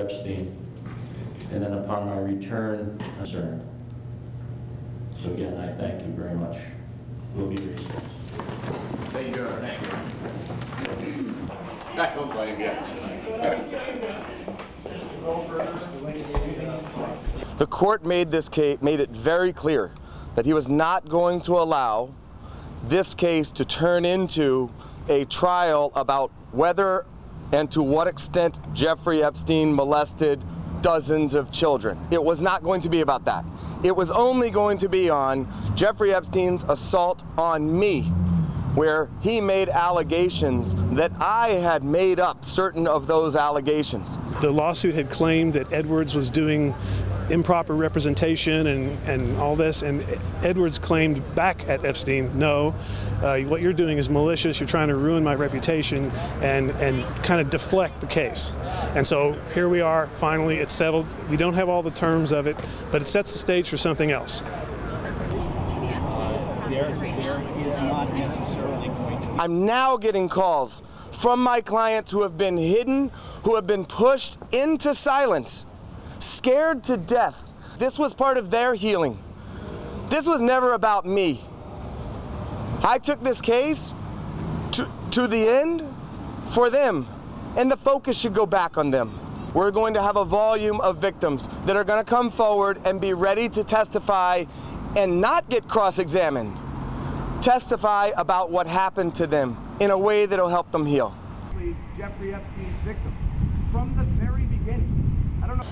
Epstein, and then upon my return, concern. So again, I thank you very much. We'll be resourced. Thank you. Thank you. I don't blame you. The court made it very clear that he was not going to allow this case to turn into a trial about whether and to what extent Jeffrey Epstein molested dozens of children. It was not going to be about that. It was only going to be on Jeffrey Epstein's assault on me, where he made allegations that I had made up certain of those allegations. The lawsuit had claimed that Edwards was doing improper representation and all this, and Edwards claimed back at Epstein, no, what you're doing is malicious, you're trying to ruin my reputation and kind of deflect the case. And so here we are, finally it's settled. We don't have all the terms of it, but it sets the stage for something else. I'm now getting calls from my clients who have been hidden, who have been pushed into silence, scared to death. This was part of their healing. This was never about me. I took this case to the end for them, and the focus should go back on them. We're going to have a volume of victims that are going to come forward and be ready to testify and not get cross-examined. Testify about what happened to them in a way that will help them heal. Jeffrey Epstein's victims from the very beginning.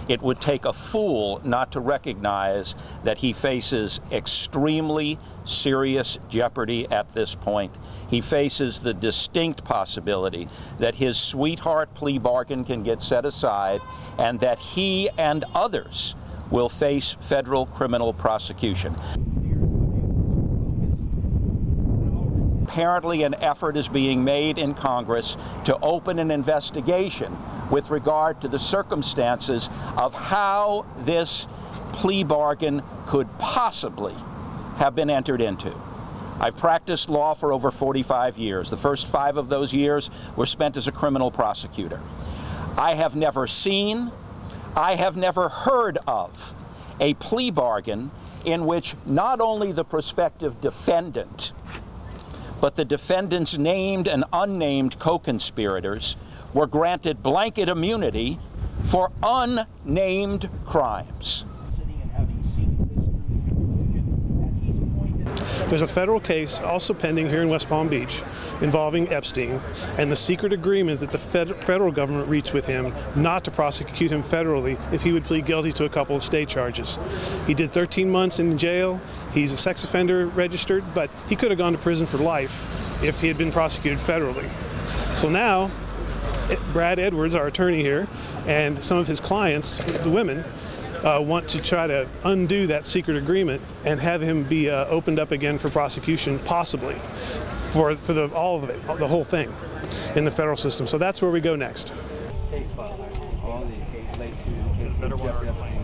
It would take a fool not to recognize that he faces extremely serious jeopardy at this point. He faces the distinct possibility that his sweetheart plea bargain can get set aside and that he and others will face federal criminal prosecution. Apparently an effort is being made in Congress to open an investigation with regard to the circumstances of how this plea bargain could possibly have been entered into. I've practiced law for over 45 years. The first 5 of those years were spent as a criminal prosecutor. I have never seen, I have never heard of a plea bargain in which not only the prospective defendant, but the defendant's named and unnamed co-conspirators were granted blanket immunity for unnamed crimes. There's a federal case also pending here in West Palm Beach involving Epstein and the secret agreement that the federal government reached with him not to prosecute him federally if he would plead guilty to a couple of state charges. He did 13 months in jail. He's a sex offender registered, but he could have gone to prison for life if he had been prosecuted federally. So now, Brad Edwards, our attorney here, and some of his clients, the women, want to try to undo that secret agreement and have him be opened up again for prosecution, possibly, for all of it, the whole thing, in the federal system. So that's where we go next. Case file. All the relate to Jeffrey Epstein.